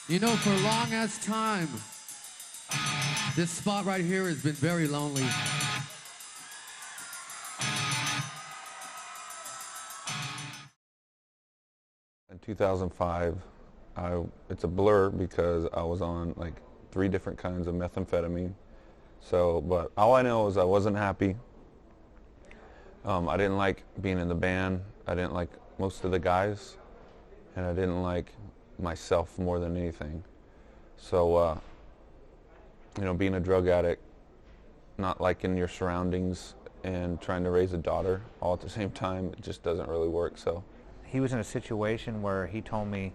You know, for a long ass time, this spot right here has been very lonely. In 2005, it's a blur because I was on like 3 different kinds of methamphetamine. So, but all I know is I wasn't happy. I didn't like being in the band. I didn't like most of the guys, and I didn't like myself more than anything. So, you know, being a drug addict, not liking your surroundings, and trying to raise a daughter all at the same time, it just doesn't really work. So, he was in a situation where he told me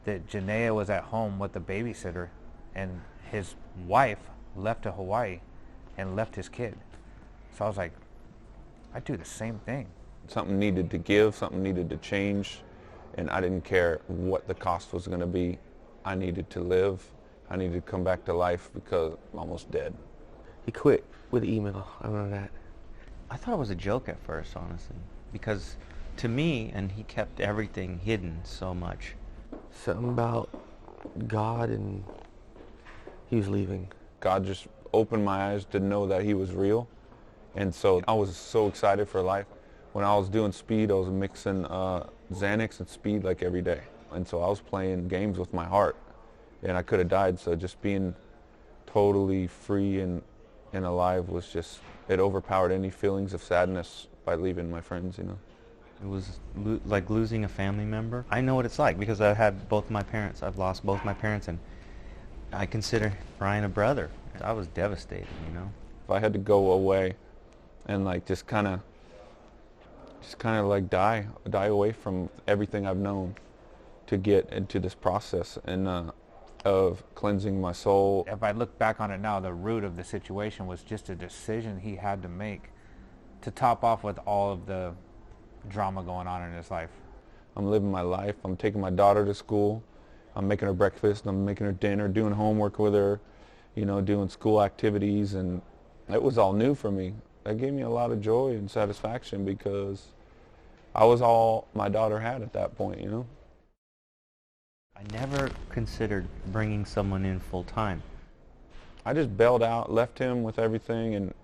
that Janaea was at home with the babysitter, and his wife left to Hawaii and left his kid. So I was like, I'd do the same thing. Something needed to give, something needed to change, and I didn't care what the cost was going to be. I needed to live. I needed to come back to life because I'm almost dead. He quit with email. I know that. I thought it was a joke at first, honestly, because to me, and he kept everything hidden so much. Something about God, and he was leaving. God just opened my eyes to know that he was real. And so I was so excited for life. When I was doing speed, I was mixing Xanax and speed like every day. And so I was playing games with my heart, and I could have died. So just being totally free and alive was just, it overpowered any feelings of sadness by leaving my friends, you know. It was like losing a family member. I know what it's like because I had both my parents. I've lost both my parents, and I consider Brian a brother. I was devastated, you know. If I had to go away and like just kind of like die away from everything I've known to get into this process and of cleansing my soul. If I look back on it now, the root of the situation was just a decision he had to make to top off with all of the drama going on in his life. I'm living my life. I'm taking my daughter to school. I'm making her breakfast. I'm making her dinner, doing homework with her, you know, doing school activities, and it was all new for me. That gave me a lot of joy and satisfaction because I was all my daughter had at that point, you know. I never considered bringing someone in full time. I just bailed out, left him with everything, and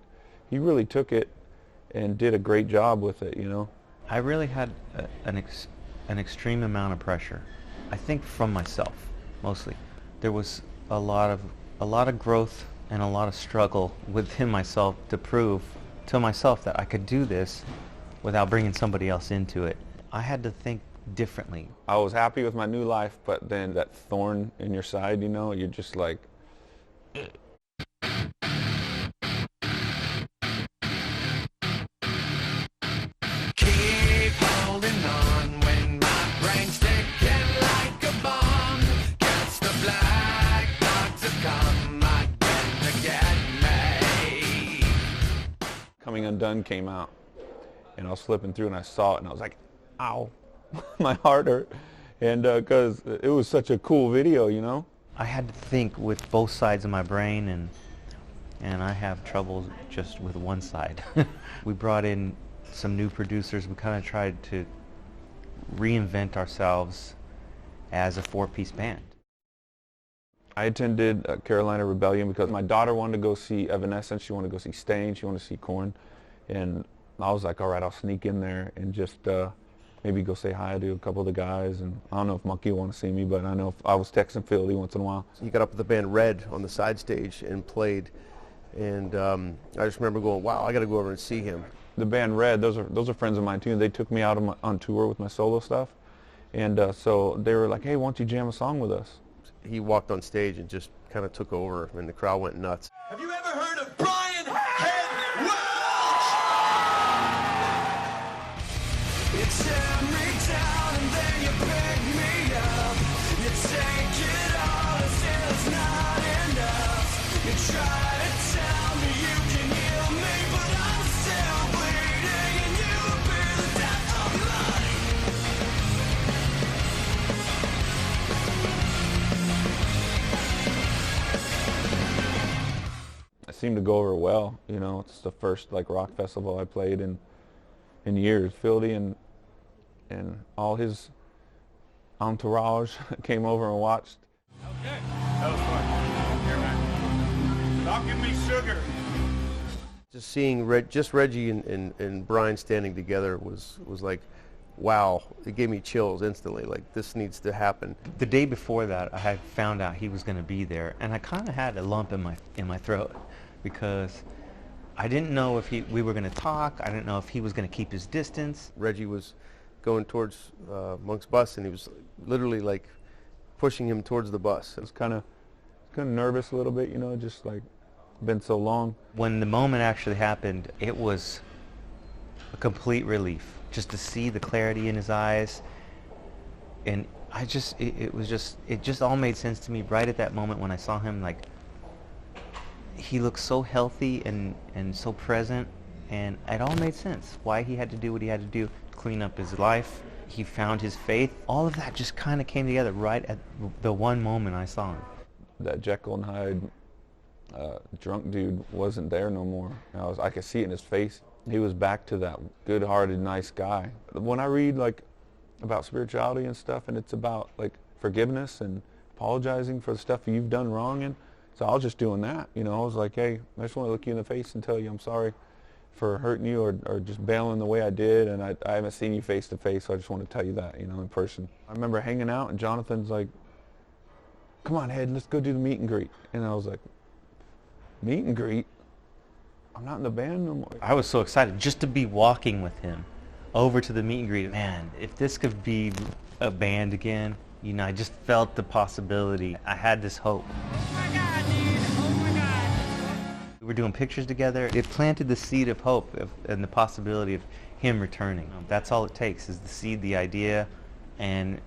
he really took it and did a great job with it, you know. I really had an extreme amount of pressure. I think from myself, mostly. There was a lot of growth and a lot of struggle within myself to prove to myself that I could do this without bringing somebody else into it. I had to think differently. I was happy with my new life, but then that thorn in your side, you know, you're just like, Coming Undone came out, and I was flipping through and I saw it and I was like, ow, my heart hurt, and because it was such a cool video, you know. I had to think with both sides of my brain, and I have trouble just with one side. We brought in some new producers. We kind of tried to reinvent ourselves as a 4-piece band. I attended Carolina Rebellion because my daughter wanted to go see Evanescence, she wanted to go see Stain, she wanted to see Korn, and I was like, all right, I'll sneak in there and just maybe go say hi to a couple of the guys, and I don't know if Monkey will want to see me, but I know if I was texting Philly once in a while. He got up with the band Red on the side stage and played, and I just remember going, wow, I got to go over and see him. The band Red, those are friends of mine too. They took me out on tour with my solo stuff, and so they were like, hey, why don't you jam a song with us? He walked on stage and just kind of took over, and the crowd went nuts. Have you ever heard of Brian Head Welch? It's every town and then you pick me up. You take it all and still it's not enough. You try to tell me you can heal me, but I'm still bleeding and you appear the death of mine. It seemed to go over well, you know. It's the first like rock festival I played in years. Philly and all his entourage came over and watched. That was fun. Here, man. Stop giving me sugar. Just seeing Reggie and Brian standing together was like, wow, it gave me chills instantly. Like, this needs to happen. The day before that, I had found out he was going to be there, and I kind of had a lump in my throat because I didn't know if we were going to talk. I didn't know if he was going to keep his distance. Reggie was going towards Monk's bus, and he was literally like pushing him towards the bus. I was kind of nervous a little bit, you know, just like been so long. When the moment actually happened, it was a complete relief just to see the clarity in his eyes, and it just all made sense to me right at that moment when I saw him. Like, he looked so healthy and so present, and it all made sense why he had to do what he had to do to clean up his life. He found his faith. All of that just kind of came together right at the one moment I saw him. That Jekyll and Hyde drunk dude wasn't there no more. I could see it in his face. He was back to that good-hearted, nice guy. When I read like about spirituality and stuff, and it's about like forgiveness and apologizing for the stuff you've done wrong, and so I was just doing that. You know, I was like, hey, I just want to look you in the face and tell you I'm sorry for hurting you or just bailing the way I did, and I haven't seen you face to face, so I just want to tell you that, you know, in person. I remember hanging out, and Jonathan's like, come on, Head, let's go do the meet and greet. And I was like, meet and greet? I'm not in the band no more. I was so excited just to be walking with him over to the meet and greet. Man, if this could be a band again, you know, I just felt the possibility. I had this hope. Oh my God, dude. Oh my God. We were doing pictures together. It planted the seed of hope and the possibility of him returning. That's all it takes, is the seed, the idea, and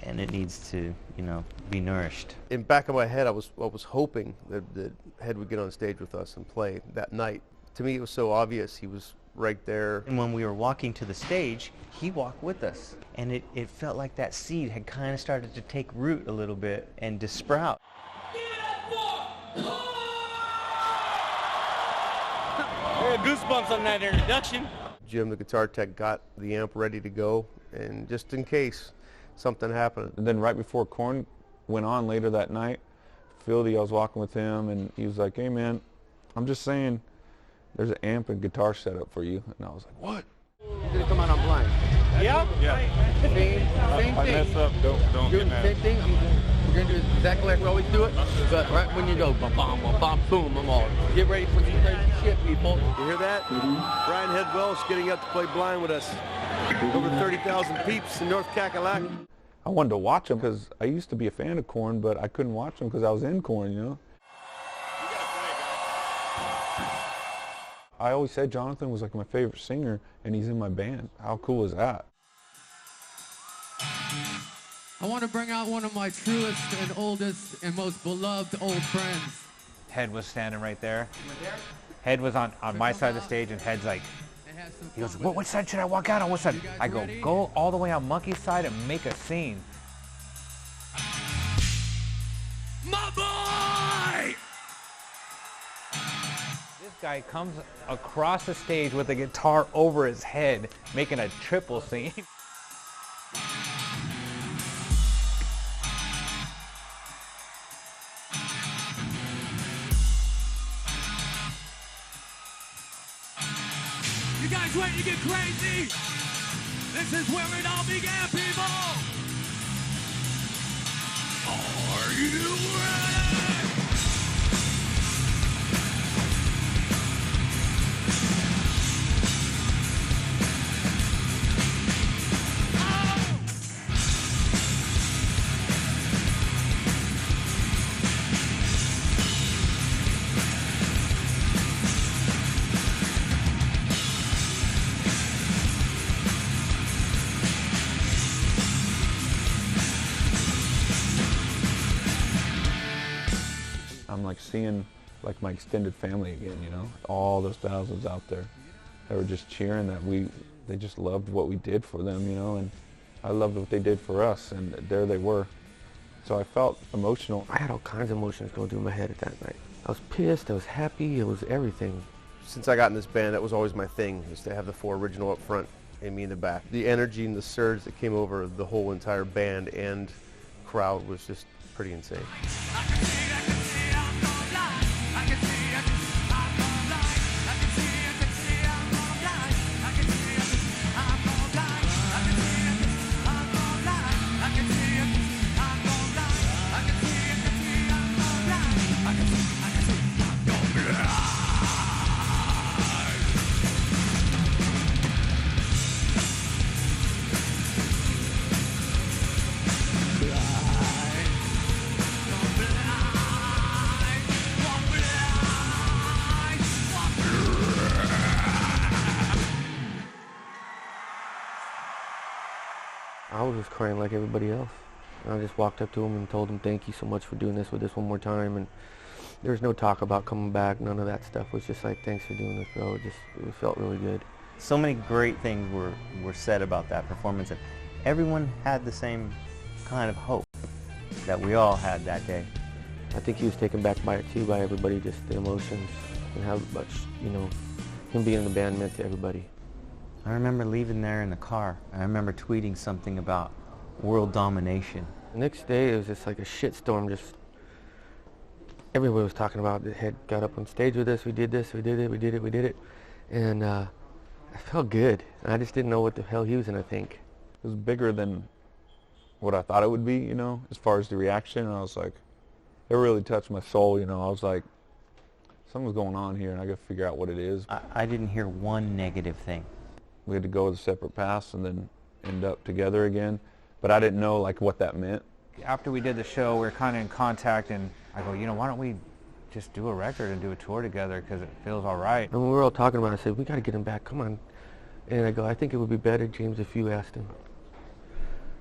it needs to, you know, be nourished. In back of my head, I was hoping that Head would get on stage with us and play that night. To me, it was so obvious he was right there. And when we were walking to the stage, he walked with us. And it felt like that seed had kind of started to take root a little bit and to sprout. Goosebumps on that introduction. Jim, the guitar tech, got the amp ready to go, and just in case something happened. And then right before Korn went on later that night, Fieldy, I was walking with him, and he was like, hey man, I'm just saying, there's an amp and guitar set up for you. And I was like, what? He's gonna come out on blind. Yeah? Same thing. I mess up, don't Do get the mad. same thing. We're gonna do it exactly like we always do it. But right when you go, bum, bum, bum, bum, boom, I'm all. Get ready for some crazy shit, people. You hear that? Brian Head Welsh getting up to play blind with us. Over 30,000 peeps in North Kakalaki. I wanted to watch him because I used to be a fan of Korn, but I couldn't watch him because I was in Korn, you know? I always said Jonathan was like my favorite singer, and he's in my band. How cool is that? I want to bring out one of my truest and oldest and most beloved old friends. Head was standing right there. Head was on my side of the stage, and Head's like, he goes, what side should I walk out on? What side? I go, go all the way on Monkey's side and make a scene. My boy! This guy comes across the stage with a guitar over his head, making a triple scene. You guys ready to get crazy? This is where it all began, people! Are you ready? I'm like seeing like my extended family again, you know? All those thousands out there that were just cheering that they just loved what we did for them, you know? And I loved what they did for us, and there they were. So I felt emotional. I had all kinds of emotions going through my head at that night. I was pissed, I was happy, it was everything. Since I got in this band, that was always my thing, is to have the four original up front and me in the back. The energy and the surge that came over the whole entire band and crowd was just pretty insane. I was just crying like everybody else. And I just walked up to him and told him, thank you so much for doing this with us one more time. And there was no talk about coming back. None of that stuff. It was just like, thanks for doing this, bro. It felt really good. So many great things were said about that performance, and everyone had the same kind of hope that we all had that day. I think he was taken back by it too, by everybody, just the emotions and how much, you know, him being in the band meant to everybody. I remember leaving there in the car. I remember tweeting something about world domination. The next day, it was just like a shitstorm. Just everybody was talking about it. Had got up on stage with us. We did this. We did it. We did it. We did it. And I felt good. I just didn't know what the hell he was gonna think. It was bigger than what I thought it would be, you know, as far as the reaction. And I was like, it really touched my soul, you know. I was like, something's going on here, and I got to figure out what it is. I didn't hear one negative thing. We had to go with separate paths and then end up together again. But I didn't know like what that meant. After we did the show, we were kind of in contact, and I go, you know, why don't we just do a record and do a tour together, because it feels all right. And when we were all talking about it, I said, we got to get him back, come on. And I go, I think it would be better, James, if you asked him.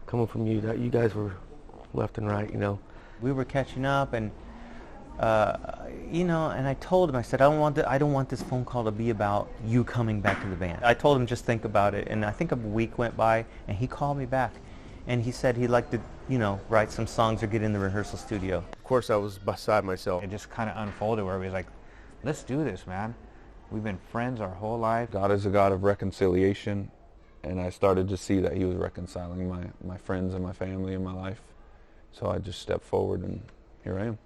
Coming from you, that you guys were left and right, you know. We were catching up, and you know, and I told him, I said, I don't want this phone call to be about you coming back to the band. I told him just think about it, and I think a week went by, and he called me back, and he said he'd like to, you know, write some songs or get in the rehearsal studio. Of course, I was beside myself. It just kind of unfolded where we was like, let's do this, man. We've been friends our whole life. God is a God of reconciliation, and I started to see that he was reconciling my friends and my family in my life. So I just stepped forward, and here I am.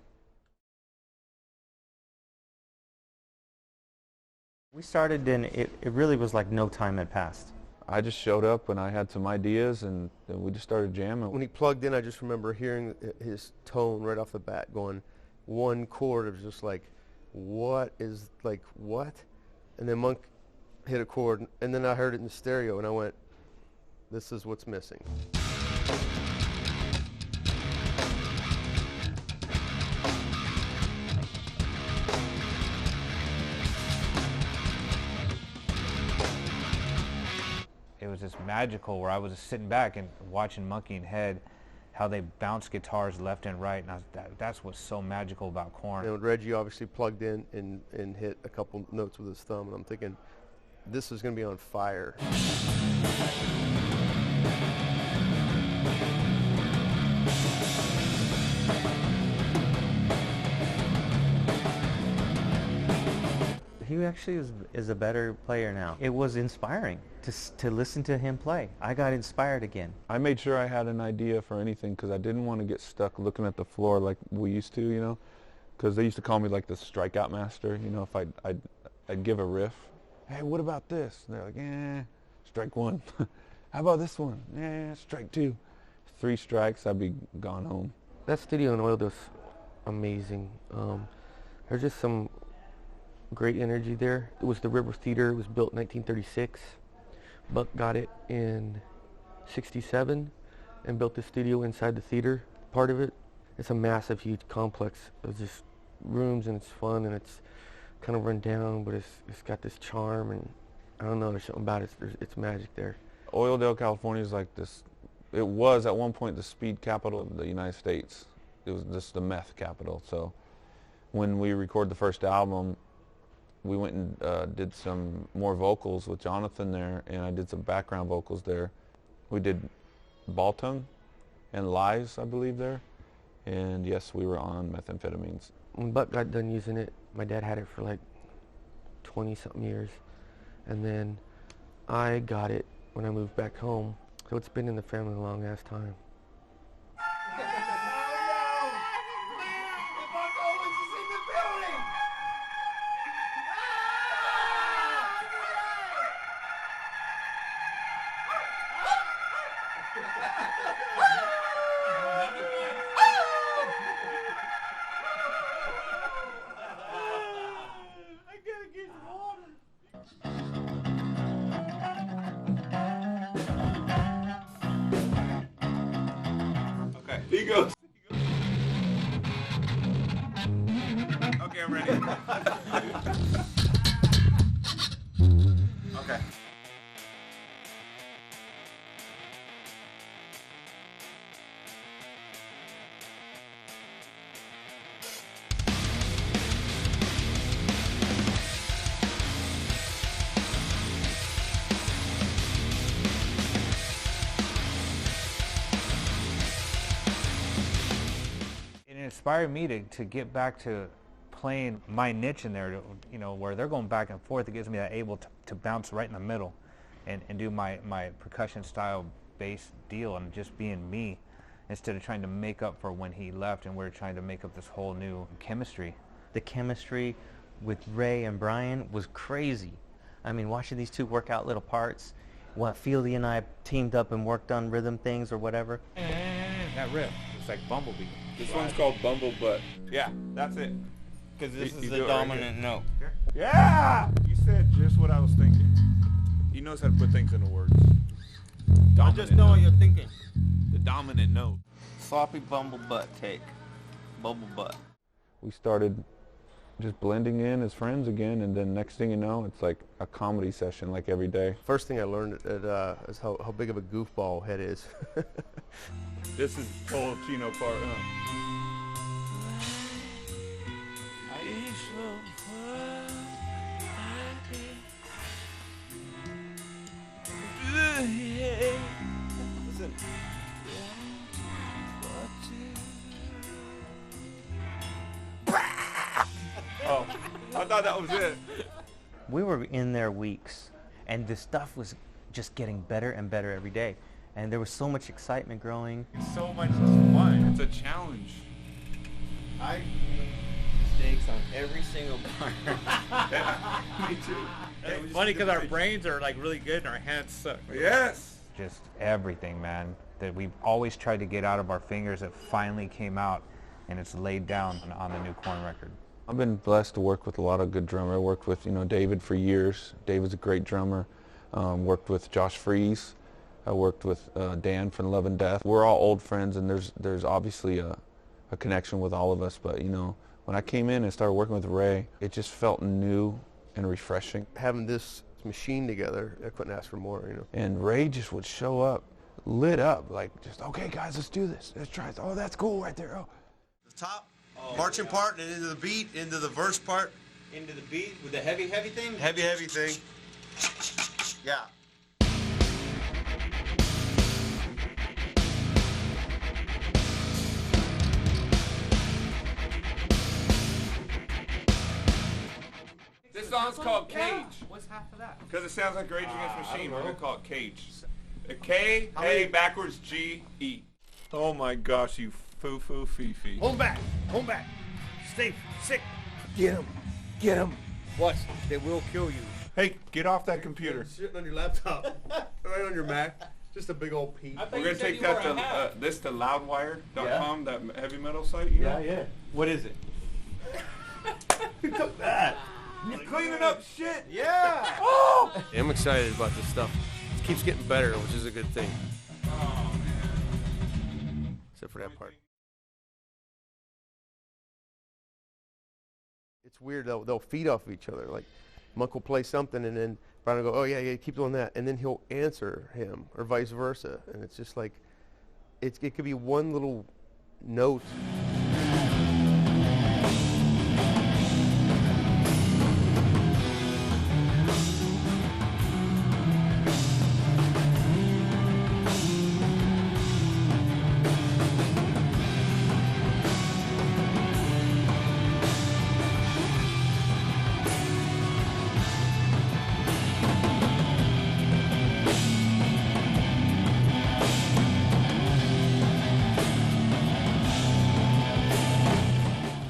We started, and it really was like no time had passed. I just showed up and I had some ideas, and then we just started jamming. When he plugged in, I just remember hearing his tone right off the bat going, one chord. It was just like, what? And then Monk hit a chord, and then I heard it in the stereo, and I went, this is what's missing. It was just magical, where I was just sitting back and watching Monkey and Head, how they bounce guitars left and right, and that's what's so magical about Korn. And Reggie obviously plugged in and hit a couple notes with his thumb, and I'm thinking, this is going to be on fire. He actually is a better player now. It was inspiring to listen to him play. I got inspired again. I made sure I had an idea for anything, because I didn't want to get stuck looking at the floor like we used to, you know, because they used to call me like the strikeout master. You know, if I'd give a riff, hey, what about this? And they're like, strike one. How about this one? Strike two. 3 strikes, I'd be gone home. That studio in Oil was amazing. There's just some great energy there. It was the River Theater. It was built in 1936. Buck got it in 67 and built the studio inside the theater part of it. It's a massive, huge complex of just rooms, and it's fun, and it's kind of run down, but it's got this charm, and I don't know, there's something about it. It's magic there. Oildale, California is like this. It was at one point the speed capital of the United States. It was just the meth capital. So when we recorded the first album, we went and did some more vocals with Jonathan there, and I did some background vocals there. We did Ball Tongue and Lies, I believe, there. And yes, we were on methamphetamines. When Buck got done using it, my dad had it for like 20-something years. And then I got it when I moved back home. So it's been in the family a long-ass time. Okay, he goes. Okay, I'm ready. Okay. It inspired me to get back to playing my niche in there, you know, where they're going back and forth. It gives me that able to bounce right in the middle and do my percussion style bass deal and just being me instead of trying to make up for when he left and we're trying to make up this whole new chemistry. The chemistry with Ray and Brian was crazy. I mean, watching these two work out little parts, what Fieldy and I teamed up and worked on rhythm things or whatever. That riff, it's like Bumblebee. This one's called Bumblebutt. Yeah, that's it. Because this You is do the it right dominant here. note. Yeah! You said just what I was thinking. He knows how to put things into words. I just know what you're thinking. The dominant note. Sloppy bumblebutt take. Bumblebutt. We started just blending in as friends again, and then next thing you know, it's like a comedy session like every day. First thing I learned is how big of a goofball Head is. This is the whole Chino part, huh? Listen. Oh, I thought that was it. We were in there weeks, and the stuff was just getting better and better every day. And there was so much excitement growing. So much fun. It's a challenge. I made mistakes on every single part. Me too. It's funny because our brains are like really good and our hands suck. Yes. Just everything, man, that we've always tried to get out of our fingers that finally came out and it's laid down on the new Korn record. I've been blessed to work with a lot of good drummers. I worked with, David for years. David's a great drummer. Worked with Josh Freese. I worked with Dan from Love and Death. We're all old friends, and there's obviously a connection with all of us. But when I came in and started working with Ray, it just felt new and refreshing. Having this machine together, I couldn't ask for more. And Ray just would show up, lit up, like just, okay, guys, let's do this. Let's try it. Oh, that's cool right there. Oh. The top marching part, and into the beat, into the verse part. Into the beat with the heavy thing? Heavy thing. Yeah. This song's called Cage. What's half of that? Because it sounds like Rage Against the Machine. We're going to call it Cage. A K, A, backwards, G, E. Oh my gosh, you foo-foo fee-fee. Hold back. Stay sick. Get him. What? They will kill you. Hey, get off that computer. Sitting on your laptop, right on your Mac. Just a big old P. We're going to take that to this to loudwire.com, that heavy metal site, you know? Yeah. What is it? Who took that? You're cleaning up shit. Yeah. Oh! I'm excited about this stuff. It keeps getting better, which is a good thing. Oh, man. Except for that part. It's weird, they'll feed off of each other. Like, Monk will play something, and then Brian will go, oh, yeah, keep doing that. And then he'll answer him, or vice versa. And it's just like, it could be one little note.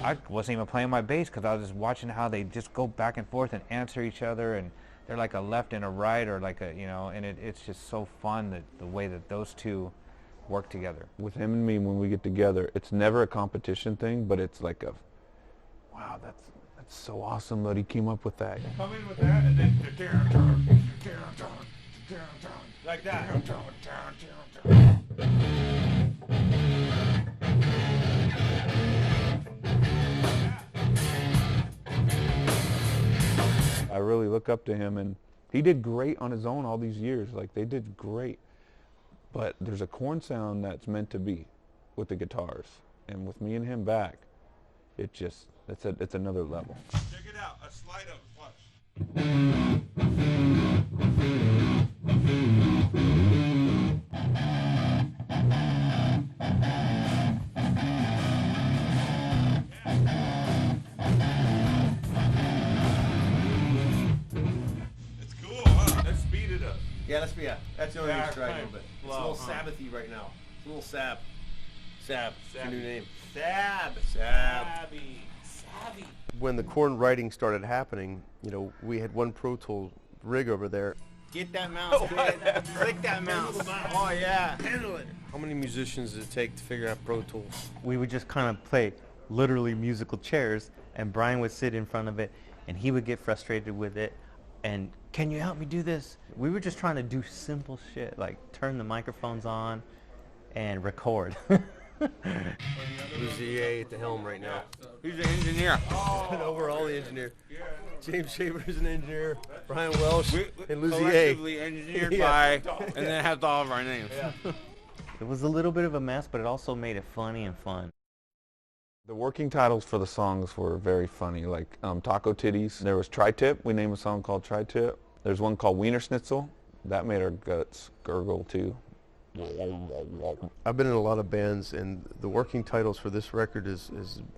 I wasn't even playing my bass because I was just watching how they just go back and forth and answer each other, and they're like a left and a right, or like a, and it's just so fun that the way that those two work together. With him and me, when we get together, it's never a competition thing, but it's like a, wow, that's so awesome that he came up with that. Come in with that, and then Like that. really look up to him, and he did great on his own all these years. Like, they did great. But there's a Korn sound that's meant to be with the guitars. And with me and him back, it just, it's another level. Check it out. A slide up. Watch. It's cool, huh? Let's speed it up. Yeah, that's the only reason to try a fine. little bit. It's a Wow, little Sabbathy right now. It's a little Sab. Sab. It's a new name. Sab. Sab. Savvy. When the Korn writing started happening, you know, we had one Pro Tool rig over there. Get that mouse, kid. Click that mouse. Oh, yeah. Handle it. How many musicians does it take to figure out Pro Tools? We would just kind of play literally musical chairs, and Brian would sit in front of it, and he would get frustrated with it, and can you help me do this? We were just trying to do simple shit, like turn the microphones on and record. Luzier at the helm right now. He's an engineer. An overall engineer. James Shaver's an engineer. Brian Welsh and Luzier. Collectively engineered by, and then it has all of our names. It was a little bit of a mess, but it also made it funny and fun. The working titles for the songs were very funny, like Taco Titties. There was Tri-Tip. We named a song called Tri-Tip. There's one called Wiener Schnitzel. That made our guts gurgle too. I've been in a lot of bands, and the working titles for this record is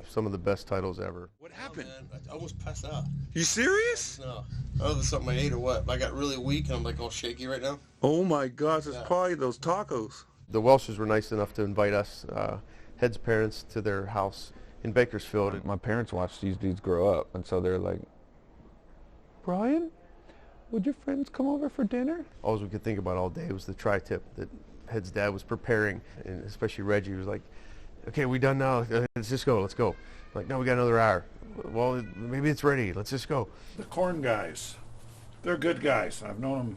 some of the best titles ever. What happened? I almost passed out. You serious? No. I don't know if it's something I ate or what, but I got really weak and I'm like all shaky right now. Oh my gosh, it's probably those tacos. The Welshes were nice enough to invite us, Head's parents, to their house in Bakersfield. My parents watched these dudes grow up, and so they're like, Brian, would your friends come over for dinner? All we could think about all day was the Tri-Tip that Head's dad was preparing, and especially Reggie was like, okay, we done now, let's just go, let's go. Like, no, we got another hour. Well, maybe it's ready, let's just go. The Korn guys, they're good guys. I've known them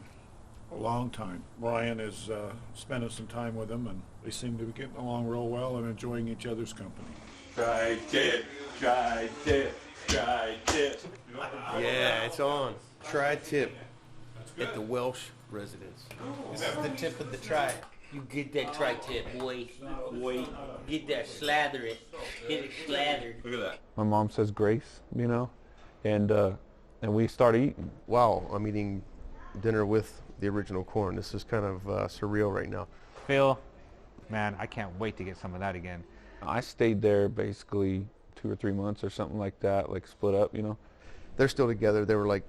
a long time. Brian is spending some time with them, and they seem to be getting along real well and enjoying each other's company. Tri-Tip, Tri-Tip, Tri-Tip. Yeah, it's on. Tri-Tip at the Welsh residence. This is the tip of the tri. You get that tri-tip, boy. Boy. Get that, slather it. Get it slathered. Look at that. My mom says grace, you know, and we start eating. Wow, I'm eating dinner with the original Korn. This is kind of surreal right now. Phil, man, I can't wait to get some of that again. I stayed there basically 2 or 3 months or something like that, like split up, you know. They're still together. They were like,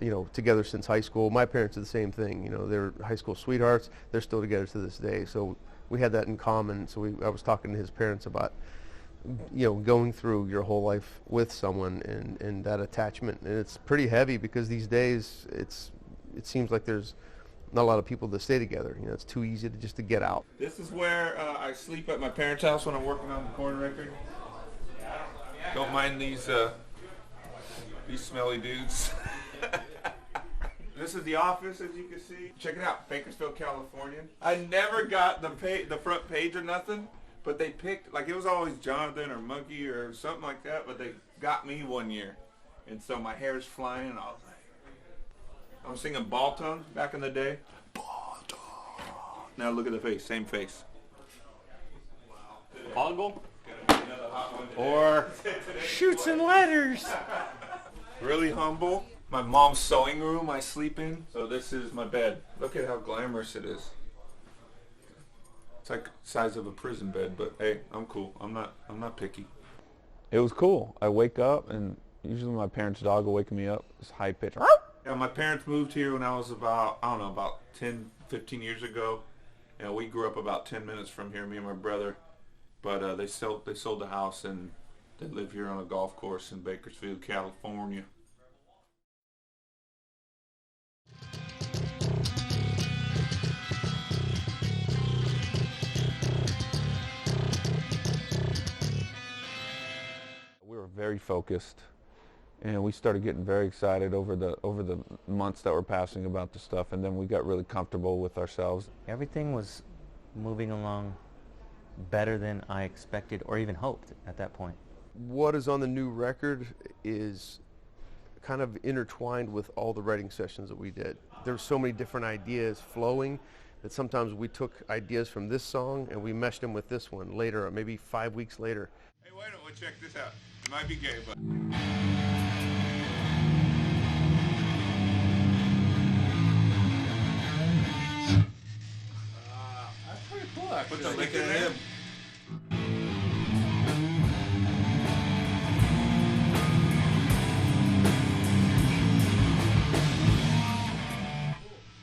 you know, together since high school. My parents did the same thing. You know, they're high school sweethearts. They're still together to this day. So we had that in common. So I was talking to his parents about, you know, going through your whole life with someone and that attachment. And it's pretty heavy because these days it seems like there's not a lot of people that stay together. You know, it's too easy to just to get out. This is where I sleep at my parents' house when I'm working on the Korn record. Don't mind these smelly dudes. This is the office, as you can see. Check it out, Bakersfield, California. I never got the front page or nothing, but they picked, like, it was always Jonathan or Monkey or something like that, but they got me one year. And so my hair's flying, and I was like, I was singing Ball Tongue back in the day. Ball Tongue. Now look at the face, same face. Boggle? Or Shoots and ladders. really humble. My mom's sewing room I sleep in. So this is my bed. Look at how glamorous it is. It's like the size of a prison bed, but hey, I'm cool. I'm not picky. It was cool. I wake up, and usually my parents' dog will wake me up. This high pitch. Yeah, my parents moved here when I was about, I don't know, about 10, 15 years ago. And we grew up about 10 minutes from here, me and my brother. But they sold the house, and they live here on a golf course in Bakersfield, California. We were very focused, and we started getting very excited over the months that were passing about the stuff, and then we got really comfortable with ourselves. Everything was moving along better than I expected or even hoped at that point. What is on the new record is kind of intertwined with all the writing sessions that we did. There's so many different ideas flowing that sometimes we took ideas from this song and we meshed them with this one later, or maybe 5 weeks later. Hey, wait a minute, check this out. It might be gay, but... That's pretty cool, actually. Put the lick in there.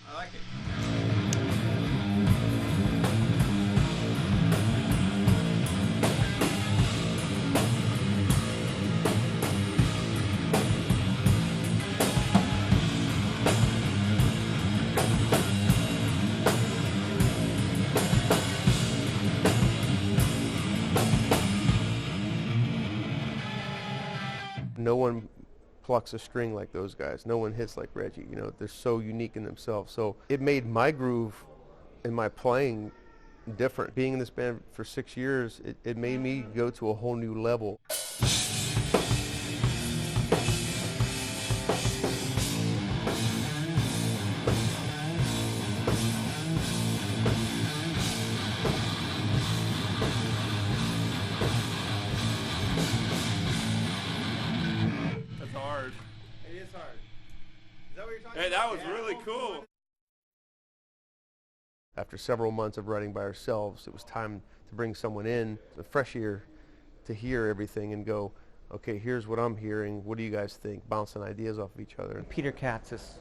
I like it. No one plucks a string like those guys. No one hits like Reggie. You know, they're so unique in themselves. So it made my groove and my playing different. Being in this band for 6 years, it made me go to a whole new level. That's hard. It is hard. Is that what you're talking Hey, that about? was really cool. After several months of writing by ourselves, it was time to bring someone in, a fresh ear, to hear everything and go, okay, here's what I'm hearing. What do you guys think? Bouncing ideas off of each other. Peter Katz has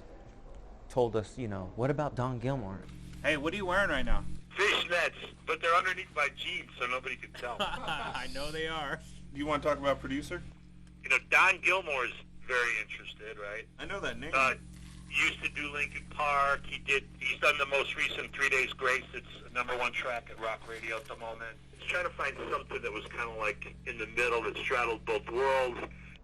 told us, you know, what about Don Gilmore? Hey, what are you wearing right now? Fishnets, but they're underneath my jeans, so nobody can tell. I know they are. You want to talk about producer? You know, Don Gilmore's very interested, right? I know that name. Used to do Linkin Park. He's done the most recent 3 Days Grace. It's the #1 track at rock radio at the moment. He's trying to find something that was kind of like in the middle that straddled both worlds.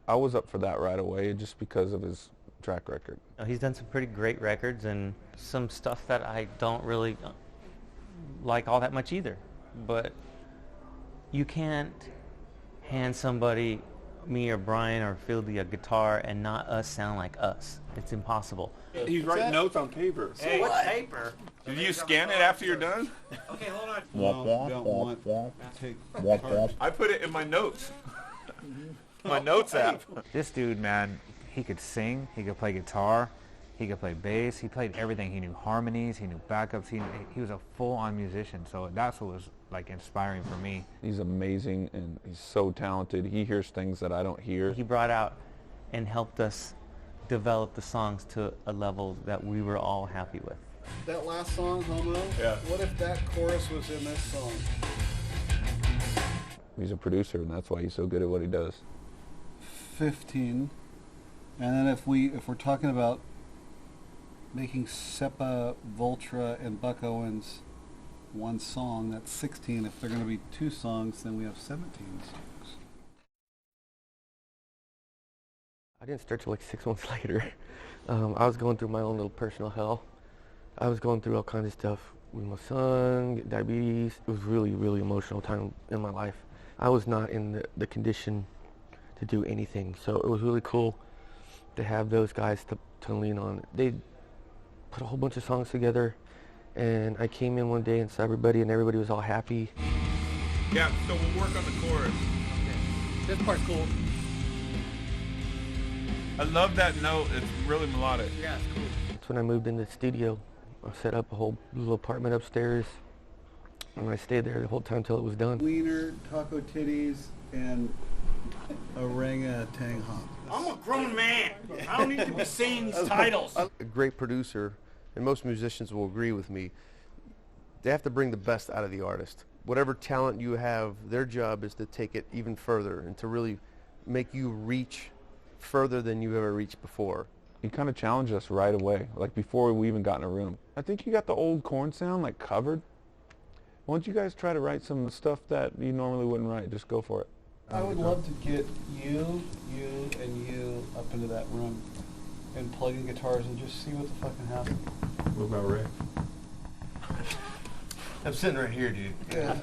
I was up for that right away just because of his track record. He's done some pretty great records and some stuff that I don't really like all that much either. But you can't hand somebody, me or Brian or Fieldy, a guitar and not us sound like us. It's impossible. He's writing notes on paper. Hey, what? Paper? Did you scan it after you're done? Okay, hold on. I put it in my notes. My notes app. This dude, man, he could sing, he could play guitar, he could play bass, he played everything. He knew harmonies, he knew backups, he was a full-on musician, so that's what was like inspiring for me. He's amazing and he's so talented. He hears things that I don't hear. He brought out and helped us develop the songs to a level that we were all happy with. That last song, Homo, Yeah. what if that chorus was in this song? He's a producer and that's why he's so good at what he does. 15. And then if we're talking about making Seppa, Voltra, and Buck Owens one song, that's 16. If they're going to be two songs, then we have 17 songs. I didn't start till like 6 months later. I was going through my own little personal hell. I was going through all kinds of stuff with my son, diabetes. It was really, really emotional time in my life. I was not in the condition to do anything, so it was really cool to have those guys to lean on. They put a whole bunch of songs together, and I came in one day and saw everybody, and everybody was all happy. Yeah, so we'll work on the chorus. This part's cool. I love that note. It's really melodic. Yeah, it's cool. That's when I moved into the studio. I set up a whole little apartment upstairs, and I stayed there the whole time till it was done. Wiener, taco titties, and orangutan hop. I'm a grown man. I don't need to be saying these titles. A great producer, and most musicians will agree with me, they have to bring the best out of the artist. Whatever talent you have, their job is to take it even further and to really make you reach further than you've ever reached before. He kind of challenged us right away, like before we even got in a room. I think you got the old Korn sound like covered. Why don't you guys try to write some stuff that you normally wouldn't write? Just go for it. I would love to get you, and you up into that room and plug in guitars and just see what the fucking happens. What about Ray? I'm sitting right here, dude. Yeah.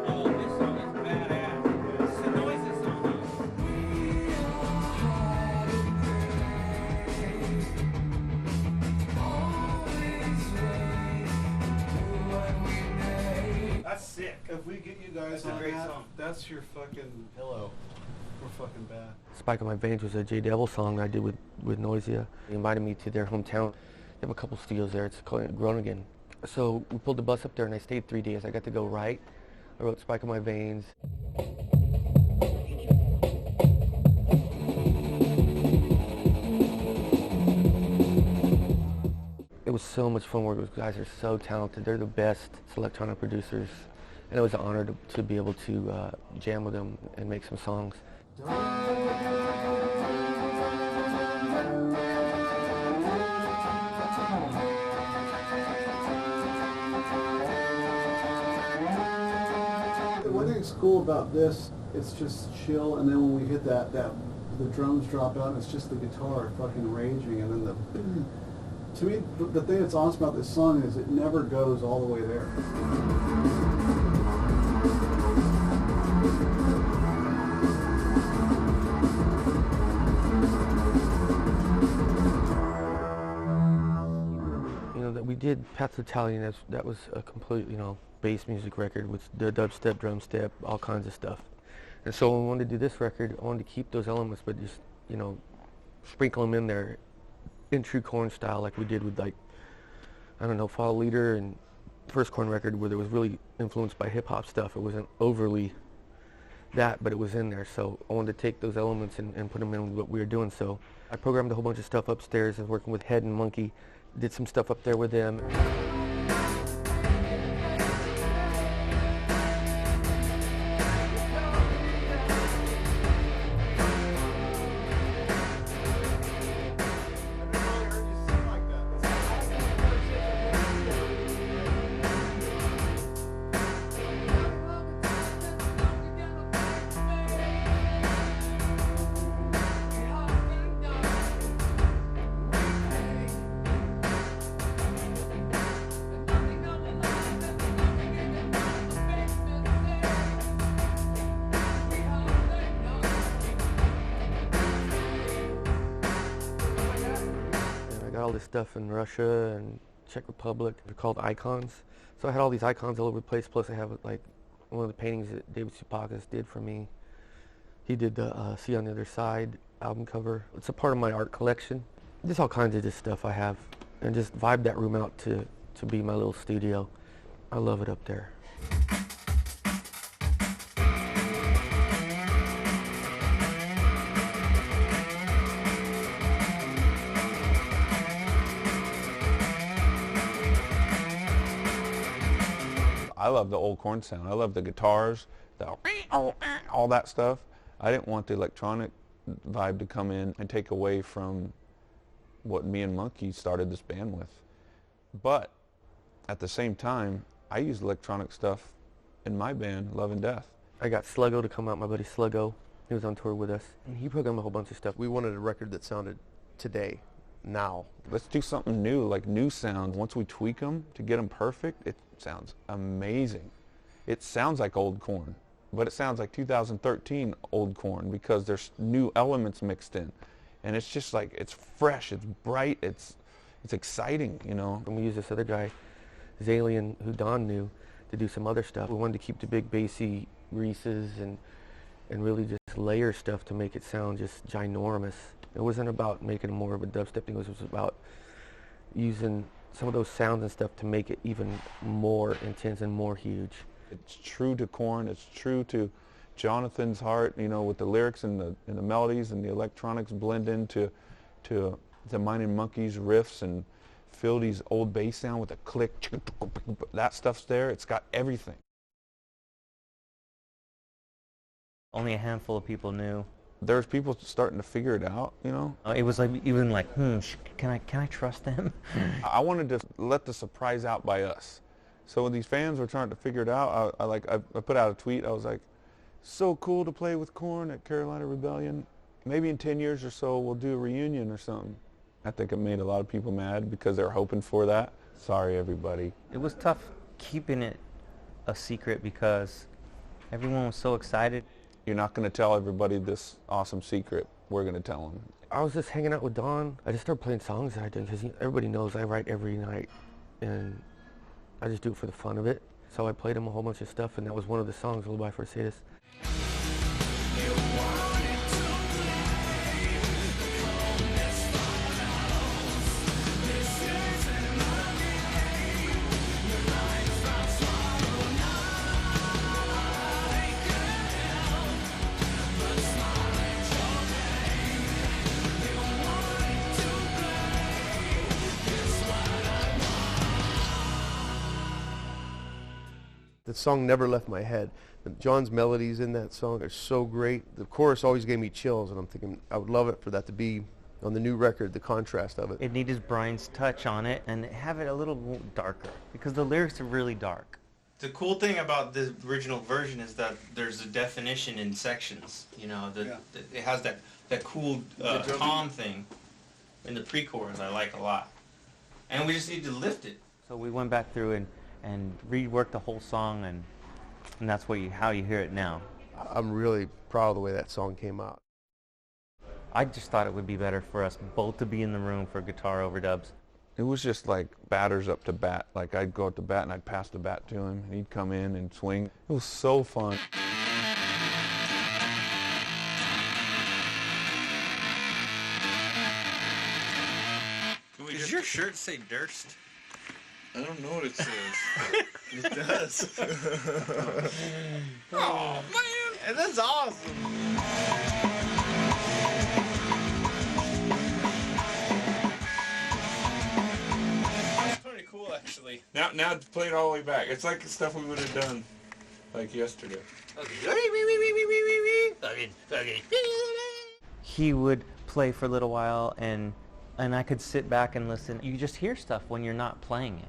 Oh, this song is badass. The noises on this. get you guys on that. That's your fucking pillow. We're fucking bad. Spike on My Veins was a J Devil song I did with Noisia. They invited me to their hometown. They have a couple studios there. It's called Groningen. So we pulled the bus up there and I stayed 3 days. I got to go write. I wrote Spike on My Veins. It was so much fun working with those guys. They're so talented. They're the best electronic producers. And it was an honor to be able to jam with them and make some songs. One thing that's cool about this, it's just chill, and then when we hit that the drums drop out, and it's just the guitar fucking raging, and then to me, the thing that's awesome about this song is it never goes all the way there. That we did Paths of Italian, that was a complete, bass music record with the dubstep, drum step, all kinds of stuff. And so when we wanted to do this record, I wanted to keep those elements, but just, sprinkle them in there in true Korn style, like we did with, Follow Leader and first Korn record, where it was really influenced by hip-hop stuff. It wasn't overly that, but it was in there. So I wanted to take those elements and put them in what we were doing. So I programmed a whole bunch of stuff upstairs. I was working with Head and Monkey. Did some stuff up there with them. All this stuff in Russia and Czech Republic. They're called icons. So I had all these icons all over the place. Plus I have like one of the paintings that David Supakis did for me. He did the See on the Other Side album cover. It's a part of my art collection. Just all kinds of this stuff I have, and just vibe that room out to be my little studio. I love it up there. I love the old Korn sound. I love the guitars, all that stuff. I didn't want the electronic vibe to come in and take away from what me and Monkey started this band with. But at the same time, I used electronic stuff in my band, Love and Death. I got Sluggo to come out, my buddy Sluggo. He was on tour with us, and he programmed a whole bunch of stuff. We wanted a record that sounded today, now. Let's do something new, like new sounds. Once we tweak them to get them perfect, it sounds amazing. It sounds like old Korn, but it sounds like 2013 old Korn because there's new elements mixed in. And it's just like, it's fresh, it's bright, it's exciting, And we used this other guy, Zalian, who Don knew, to do some other stuff. We wanted to keep the big bassy Reeses and really just layer stuff to make it sound just ginormous. It wasn't about making more of a dubstep thing, it was about using some of those sounds and stuff to make it even more intense and more huge. It's true to Korn, it's true to Jonathan's heart, with the lyrics and the melodies and the electronics blend into the Mine and Monkeys riffs and Fieldy's old bass sound with a click, that stuff's there, it's got everything. Only a handful of people knew. There's people starting to figure it out, It was like even like, can I trust them? I wanted to let the surprise out by us. So when these fans were trying to figure it out, I put out a tweet. I was like, so cool to play with Korn at Carolina Rebellion. Maybe in 10 years or so we'll do a reunion or something. I think it made a lot of people mad because they were hoping for that. Sorry, everybody. It was tough keeping it a secret because everyone was so excited. You're not going to tell everybody this awesome secret. We're going to tell them. I was just hanging out with Don. I just started playing songs that I did because everybody knows I write every night, and I just do it for the fun of it. So I played him a whole bunch of stuff, and that was one of the songs, Lullaby for Sadist. The song never left my head. John's melodies in that song are so great. The chorus always gave me chills, and I'm thinking I would love it for that to be on the new record, the contrast of it. It needed Brian's touch on it and have it a little darker, because the lyrics are really dark. The cool thing about the original version is that there's a definition in sections. You know, it has that cool tom thing in the pre-chorus I like a lot. And we just need to lift it. So we went back through and reworked the whole song, and that's how you hear it now. I'm really proud of the way that song came out. I just thought it would be better for us both to be in the room for guitar overdubs. It was just like batters up to bat. Like I'd go up to bat and I'd pass the bat to him and he'd come in and swing. It was so fun. Does your shirt say Durst? I don't know what it says. It does. Oh, man. That's awesome. That's pretty cool, actually. Now play it all the way back. It's like the stuff we would have done like yesterday. He would play for a little while, and I could sit back and listen. You just hear stuff when you're not playing it.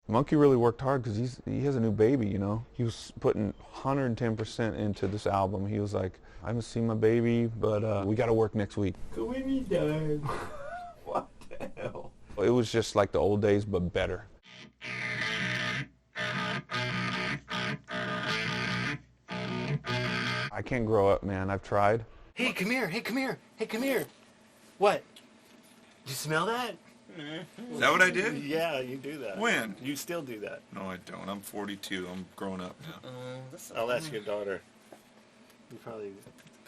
Monkey really worked hard because he has a new baby, you know. He was putting 110% into this album. He was like, I haven't seen my baby, but we got to work next week. Go in me, dog. What the hell? It was just like the old days, but better. I can't grow up, man. I've tried. Hey, come here. Hey, come here. Hey, come here. What? Did you smell that? Is that what I did? Yeah, you do that. When? You still do that. No, I don't. I'm 42. I'm grown up now. I'll ask your daughter. You probably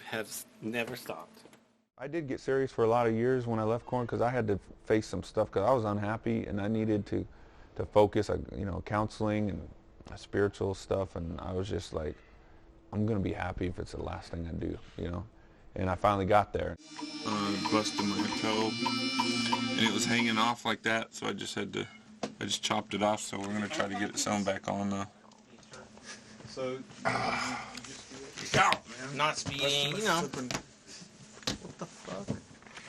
have never stopped. I did get serious for a lot of years when I left Korn because I had to face some stuff because I was unhappy and I needed to focus, you know, counseling and spiritual stuff, and I was just like, I'm going to be happy if it's the last thing I do, you know. And I finally got there. Busted my toe, and it was hanging off like that, so I just chopped it off, so we're going to try to get it sewn back on now. So, not speeding, you know. What the fuck?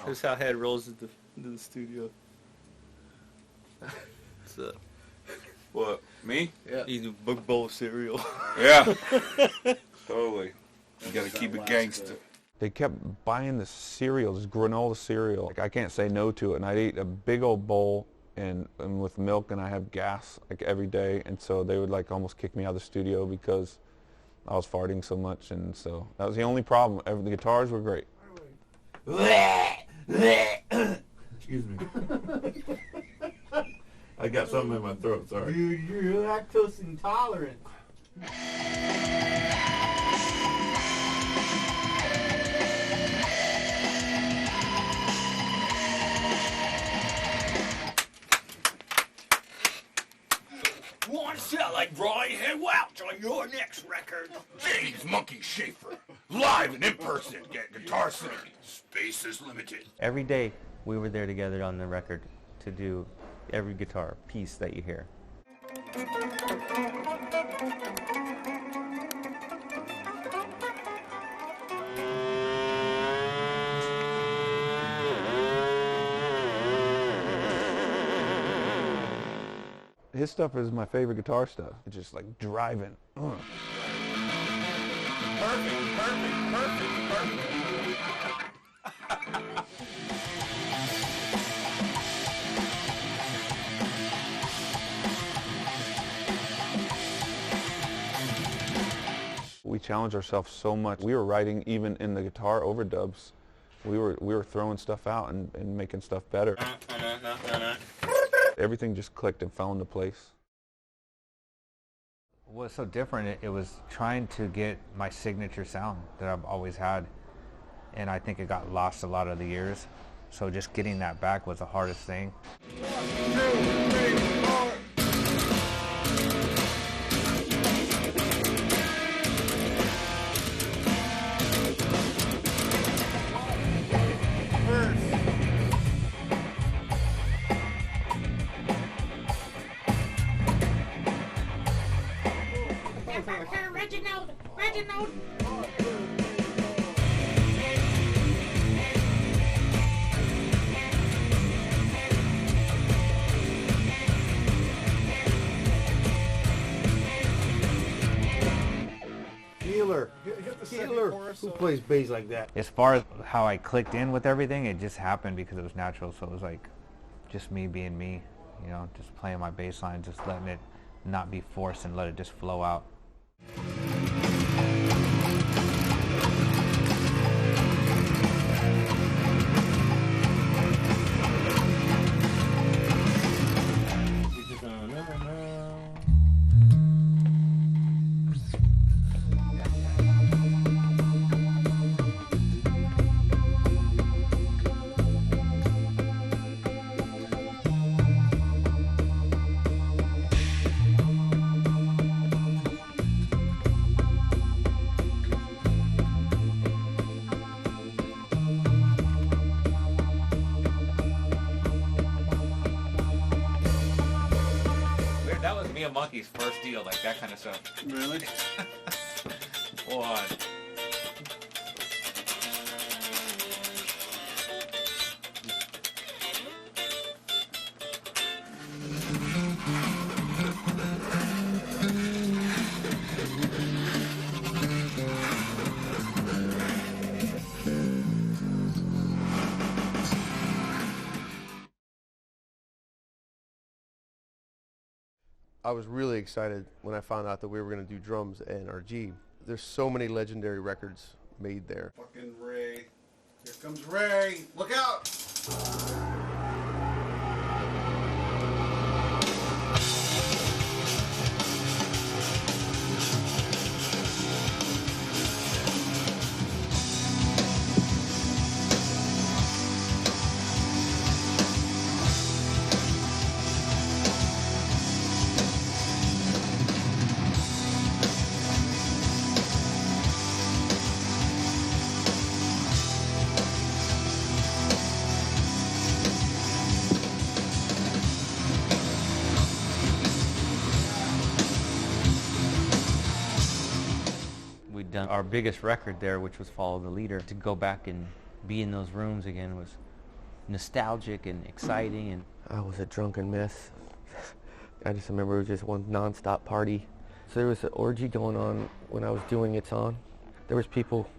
Here's how Head rolls into the studio. What's up? What, me? Yeah. Eating a big bowl of cereal. Yeah. Totally. You got to keep it gangster. They kept buying this cereal, this granola cereal. Like, I can't say no to it, and I'd eat a big old bowl and with milk, and I have gas like every day, and so they would like almost kick me out of the studio because I was farting so much, and so that was the only problem. The guitars were great. Excuse me. I got something in my throat, sorry. Dude, you're lactose intolerant. Want to sell like Brian Head Welch on your next record? James Monkey Schaefer, live and in person at Guitar City. Space is limited. Every day we were there together on the record to do every guitar piece that you hear. His stuff is my favorite guitar stuff. It's just like driving. Perfect, perfect, perfect, perfect. We challenged ourselves so much. We were writing even in the guitar overdubs. We were throwing stuff out and making stuff better. Everything just clicked and fell into place. What's so different, it was trying to get my signature sound that I've always had, and I think it got lost a lot of the years. So just getting that back was the hardest thing. 1, 2, 3, 4. Reginald. Keeler. Who plays bass like that? As far as how I clicked in with everything, it just happened because it was natural. So it was like just me being me, you know, just playing my bass line, just letting it not be forced and let it just flow out. That was me and Monkey's first deal, like that kind of stuff. Really? What? I was really excited when I found out that we were going to do drums at NRG. There's so many legendary records made there. Fucking Ray. Here comes Ray. Look out! We'd done our biggest record there, which was Follow the Leader. To go back and be in those rooms again was nostalgic and exciting. And I was a drunken mess. I just remember it was just one non-stop party. So there was an orgy going on when I was doing It's On. There was people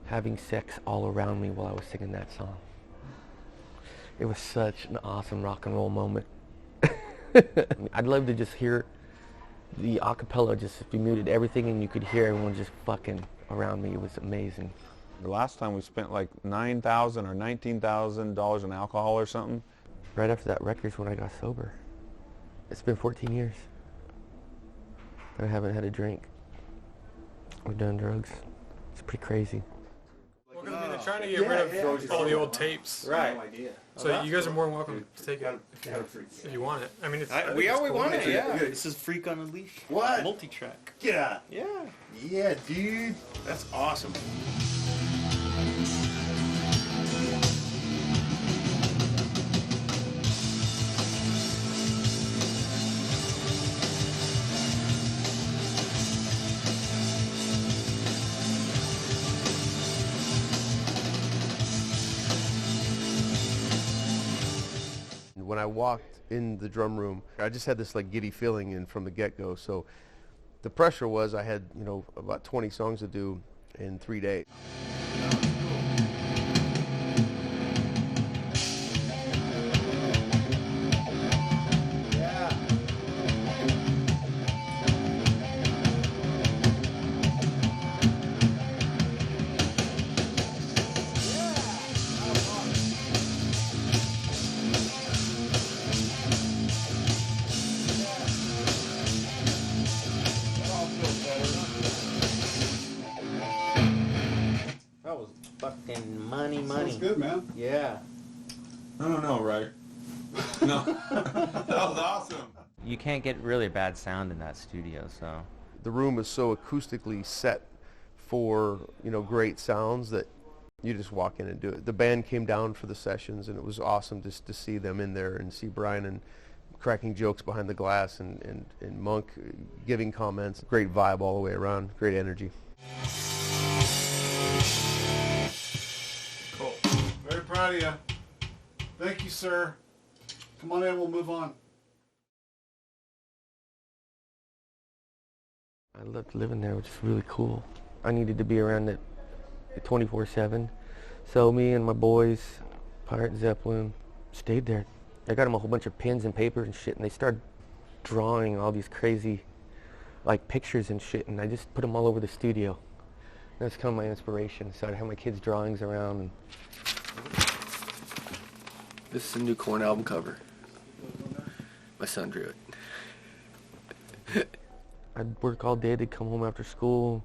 having sex all around me while I was singing that song. It was such an awesome rock and roll moment. I'd love to just hear the acapella, just if you muted everything and you could hear everyone just fucking around me. It was amazing. The last time we spent like $9,000 or $19,000 on alcohol or something. Right after that record's when I got sober. It's been 14 years that I haven't had a drink or done drugs. It's pretty crazy. We're going to be trying to get rid of all the old tapes. Right. So you guys are more than welcome to take it if you want it. I mean, We cool. want it, yeah. This is Freak on a Leash. What? Multi-track. Yeah. Yeah. Yeah, dude. That's awesome. When I walked in the drum room, I just had this like giddy feeling in from the get-go. So the pressure was I had, you know, about 20 songs to do in 3 days. fucking money. Sounds good, man. Yeah. I don't know, right? No. That was awesome. You can't get really bad sound in that studio, so. The room is so acoustically set for, great sounds that you just walk in and do it. The band came down for the sessions, and it was awesome just to see them in there and see Brian and cracking jokes behind the glass and Monk giving comments. Great vibe all the way around. Great energy. Cool. Very proud of you. Thank you, sir. Come on in, we'll move on. I loved living there, which is really cool. I needed to be around it 24/7. So me and my boys, Pirate Zeppelin, stayed there. I got them a whole bunch of pens and paper and shit, and they started drawing all these crazy, pictures and shit, and I just put them all over the studio. That's kind of my inspiration. So I'd have my kids' drawings around. And this is a new Korn album cover. My son drew it. I'd work all day. They'd come home after school.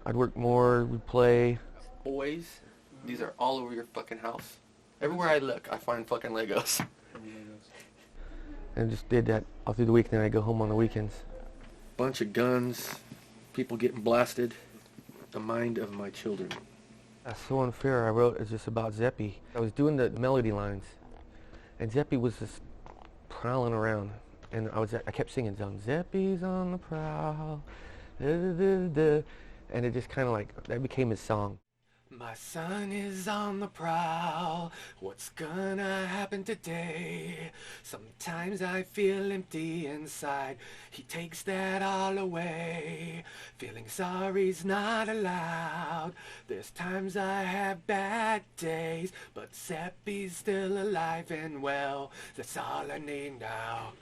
I'd work more. We'd play. Boys, these are all over your fucking house. Everywhere I look, I find fucking Legos. And just did that all through the week. Then I'd go home on the weekends. Bunch of guns, people getting blasted. The mind of my children. That's So Unfair I wrote is just about Zeppy. I was doing the melody lines, and Zeppy was just prowling around. And I kept singing song, Zeppy's on the prowl, da, da, da, da. And it just kind of that became his song. My son is on the prowl, what's gonna happen today? Sometimes I feel empty inside, he takes that all away. Feeling sorry's not allowed, there's times I have bad days, but Zeppy's still alive and well, that's all I need now.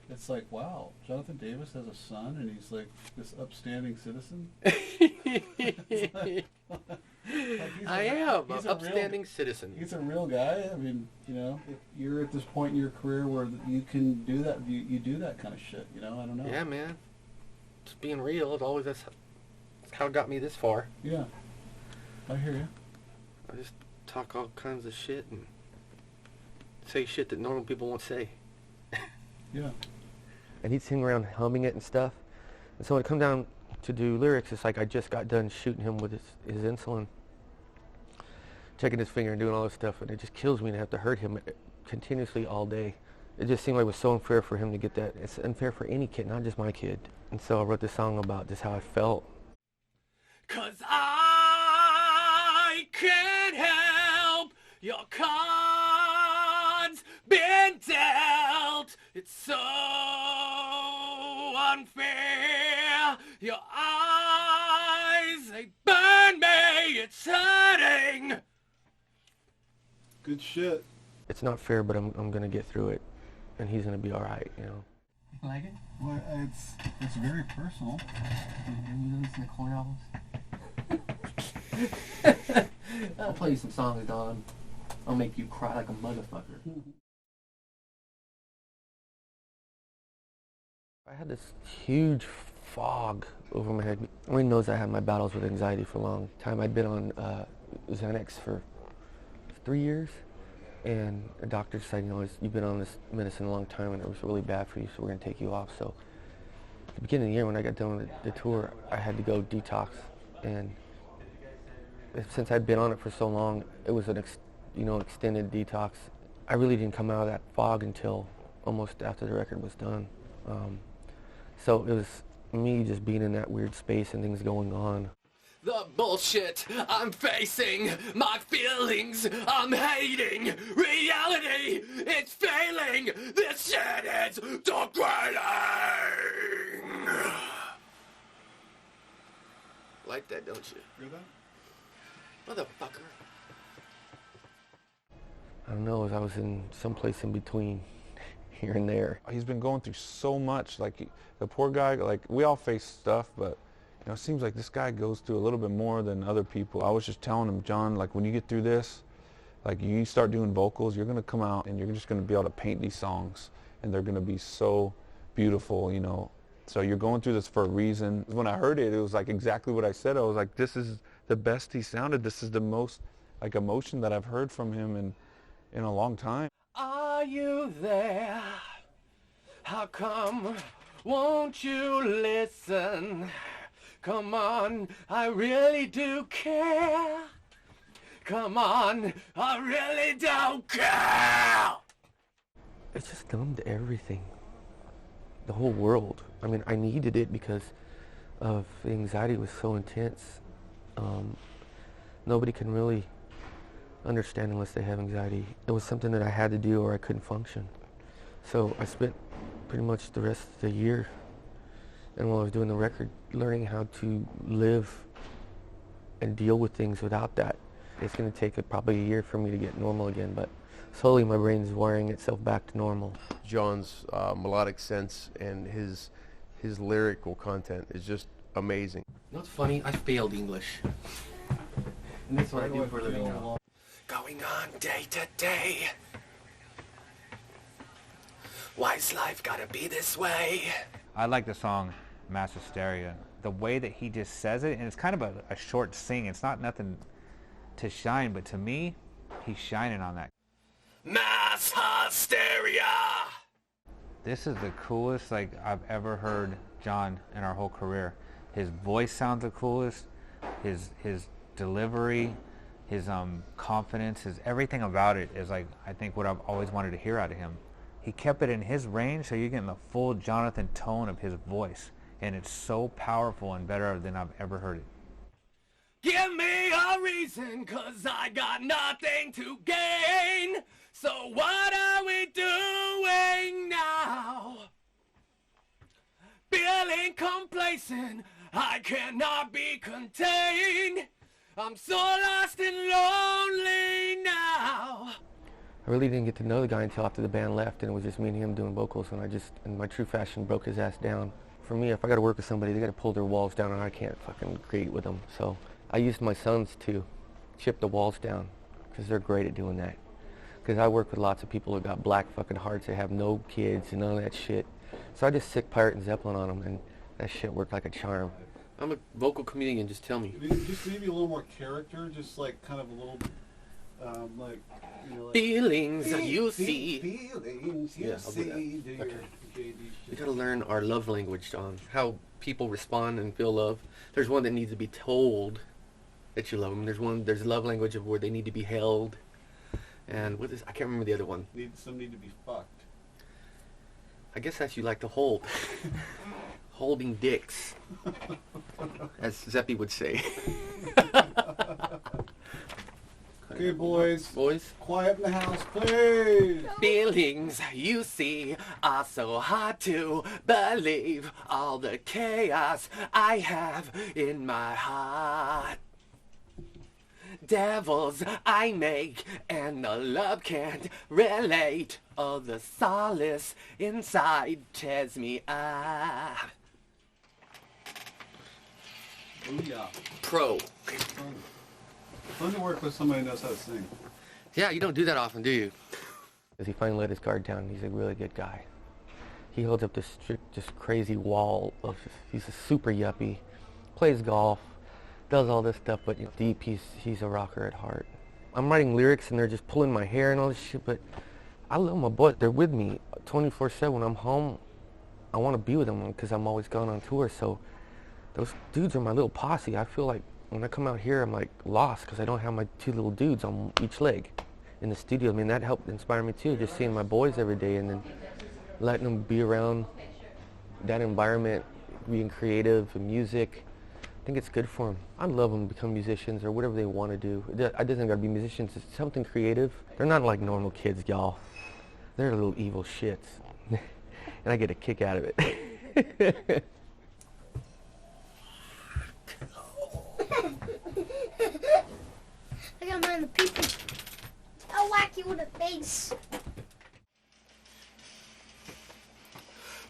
It's like, wow, Jonathan Davis has a son and he's like this upstanding citizen? I am an upstanding citizen. He's a real guy. I mean, if you're at this point in your career where you can do that, you do that kind of shit, I don't know. Yeah, man. Just being real, that's how it got me this far. Yeah, I hear you. I just talk all kinds of shit and say shit that normal people won't say. Yeah. And he'd sing around humming it and stuff. And so when it come down to do lyrics, it's like I just got done shooting him with his insulin, checking his finger and doing all this stuff, and it just kills me to have to hurt him continuously all day. It just seemed like it was so unfair for him to get that. It's unfair for any kid, not just my kid. And so I wrote this song about just how I felt. 'Cause I can't help your cards been dealt. It's so unfair. Your eyes, they burn me. It's hurting. Good shit. It's not fair, but I'm gonna get through it, and he's gonna be all right, You like it? Well, it's very personal. You listen to Korn albums? I'll play you some songs, Don. I'll make you cry like a motherfucker. I had this huge fog over my head. Everyone knows I had my battles with anxiety for a long time. I'd been on Xanax for 3 years, and a doctor said, you've been on this medicine a long time, and it was really bad for you, so we're going to take you off. So at the beginning of the year, when I got done with the tour, I had to go detox. And since I'd been on it for so long, it was an extended detox. I really didn't come out of that fog until almost after the record was done. So it was me just being in that weird space and things going on. The bullshit I'm facing, my feelings I'm hating, reality, it's failing, this shit is degrading. Like that, don't you? Hear that? Motherfucker. I don't know, I was in some place in between here and there. He's been going through so much, the poor guy, we all face stuff, but it seems like this guy goes through a little bit more than other people. I was just telling him, John, when you get through this, you start doing vocals, you're going to come out and you're just going to be able to paint these songs, and they're going to be so beautiful, So you're going through this for a reason. When I heard it, it was exactly what I said. I was like, this is the best he sounded. This is the most like emotion that I've heard from him in a long time. Are you there? How come? Won't you listen? Come on, I really do care. Come on, I really don't care. It's just numbed everything. The whole world. I mean, I needed it because of the anxiety was so intense. Nobody can really understand unless they have anxiety. It was something that I had to do or I couldn't function. So I spent pretty much the rest of the year, and while I was doing the record, learning how to live and deal with things without that. It's going to take probably a year for me to get normal again, but slowly my brain's wiring itself back to normal. John's melodic sense and his lyrical content is just amazing. You know what's funny? I failed English. And that's what I do for a living now. Going on day to day. Why's life gotta be this way? I like the song Mass Hysteria. The way that he just says it, and it's kind of a short sing. It's not nothing to shine, but to me, he's shining on that. Mass hysteria! This is the coolest I've ever heard John in our whole career. His voice sounds the coolest. His delivery, his confidence, his everything about it is I think what I've always wanted to hear out of him. He kept it in his range, so you're getting the full Jonathan tone of his voice, and it's so powerful and better than I've ever heard it. Give me a reason, 'cause I got nothing to gain. So what are we doing now? Feeling complacent, I cannot be contained. I'm so lost and lonely now. I really didn't get to know the guy until after the band left, and it was just me and him doing vocals, and I just, in my true fashion, broke his ass down. For me, if I got to work with somebody, they got to pull their walls down, and I can't fucking create with them. So I used my sons to chip the walls down, because they're great at doing that. Because I work with lots of people who got black fucking hearts, they have no kids and none of that shit. So I just sick Pirate and Zeppelin on them, and that shit worked like a charm. I'm a vocal comedian, just tell me. Just maybe a little more character, just like kind of a little, like, you know, like Feelings you see. Feelings you Yeah, I'll do see. that. Do Okay. your We gotta learn our love language on how people respond and feel love. There's one that needs to be told that you love them. There's love language of where they need to be held. And what is, I can't remember the other one. Some need to be fucked. I guess that's you like to hold. Holding dicks. As Zeppy would say. Okay, boys. Boys. Quiet in the house, please. Feelings you see are so hard to believe. All the chaos I have in my heart. Devils I make and the love can't relate. All the solace inside tears me up. Booyah. Pro. Fun to work with somebody who knows how to sing. Yeah, you don't do that often, do you? As he finally let his guard down, he's a really good guy. He holds up this crazy wall of, he's a super yuppie, plays golf, does all this stuff, but deep, he's a rocker at heart. I'm writing lyrics and they're just pulling my hair and all this shit, but I love my boys. They're with me 24/7. When I'm home, I want to be with them because I'm always gone on tour, so those dudes are my little posse. I feel like when I come out here, I'm like lost because I don't have my two little dudes on each leg in the studio. I mean, that helped inspire me too, just seeing my boys every day and then letting them be around that environment, being creative and music. I think it's good for them. I'd love them to become musicians or whatever they want to do. It doesn't got to be musicians. It's something creative. They're not like normal kids, y'all. They're little evil shits. And I get a kick out of it. I gotta mind the people. I'll whack you in the face.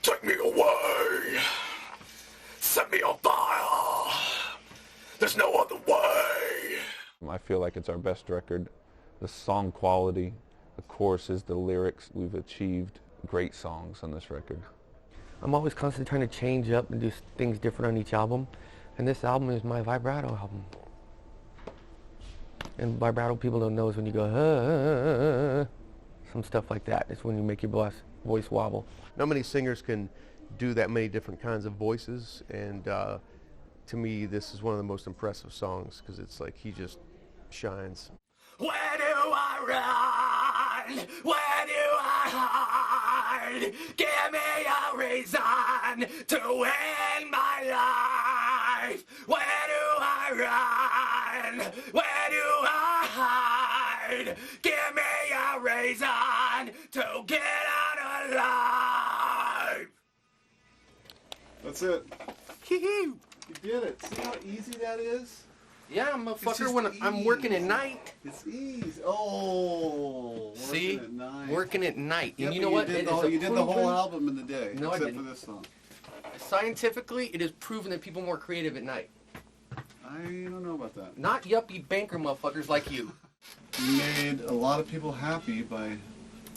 Take me away. Set me on fire. There's no other way. I feel like it's our best record. The song quality, the choruses, the lyrics, we've achieved great songs on this record. I'm always constantly trying to change up and do things different on each album. And this album is my vibrato album. And vibrato people don't know is when you go, some stuff like that. It's when you make your voice wobble. Not many singers can do that many different kinds of voices, and to me, this is one of the most impressive songs because it's like he just shines. Where do I run? Where do I hide? Give me a reason to end my life. Where do I run? Where do I hide? Give me a reason to get out alive. That's it. You did it. See how easy that is? Yeah, motherfucker, when I'm working at night. It's easy. Oh, See? working at night. Working at night. Yeah, And you know what? You did the whole album in the day, No, I except didn't. for this song. Scientifically, it is proven that people are more creative at night. I don't know about that. Not yuppie banker motherfuckers like you. You made a lot of people happy by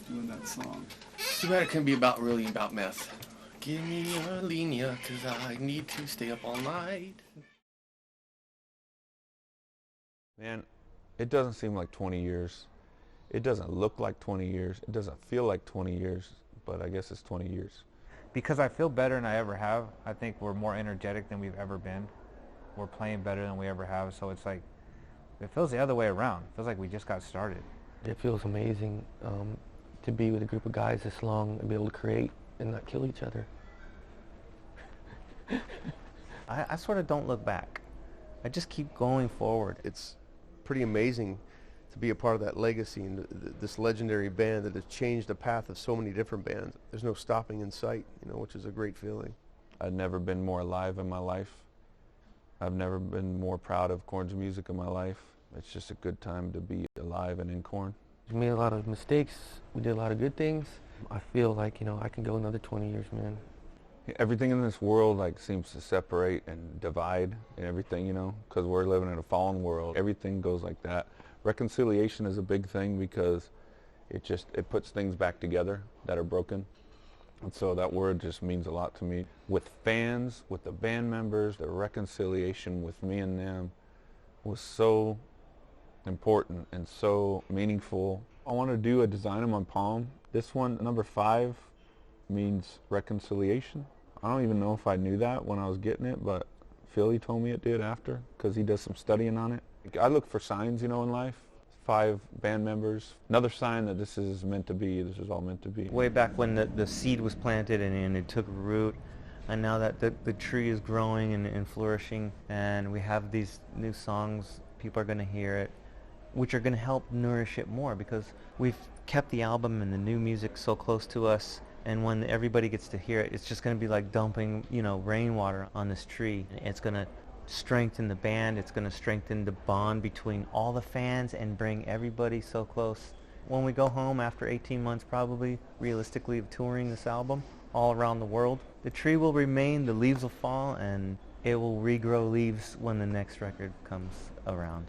doing that song. Too bad it couldn't be really about meth. Give me a linea, cause I need to stay up all night. Man, it doesn't seem like 20 years. It doesn't look like 20 years. It doesn't feel like 20 years, but I guess it's 20 years. Because I feel better than I ever have. I think we're more energetic than we've ever been. We're playing better than we ever have, so it's like, it feels the other way around. It feels like we just got started. It feels amazing to be with a group of guys this long and be able to create and not kill each other. I sort of don't look back. I just keep going forward. It's pretty amazing to be a part of that legacy and this legendary band that has changed the path of so many different bands. There's no stopping in sight, which is a great feeling. I've never been more alive in my life. I've never been more proud of Korn's music in my life. It's just a good time to be alive and in Korn. We made a lot of mistakes. We did a lot of good things. I feel like, I can go another 20 years, man. Everything in this world seems to separate and divide and everything, because we're living in a fallen world. Everything goes like that. Reconciliation is a big thing because it puts things back together that are broken. And so that word just means a lot to me. With fans, with the band members, the reconciliation with me and them was so important and so meaningful. I want to do a design on my palm. This one, number 5, means reconciliation. I don't even know if I knew that when I was getting it, but Philly told me it did after because he does some studying on it. I look for signs, in life. 5 band members. Another sign that this is meant to be, this is all meant to be. Way back when the seed was planted and it took root, and now that the tree is growing and flourishing, and we have these new songs, people are going to hear it, which are going to help nourish it more because we've kept the album and the new music so close to us, and when everybody gets to hear it, it's just going to be like dumping, rainwater on this tree. It's going to strengthen the band, it's going to strengthen the bond between all the fans and bring everybody so close. When we go home after 18 months probably, realistically, of touring this album all around the world, the tree will remain, the leaves will fall, and it will regrow leaves when the next record comes around.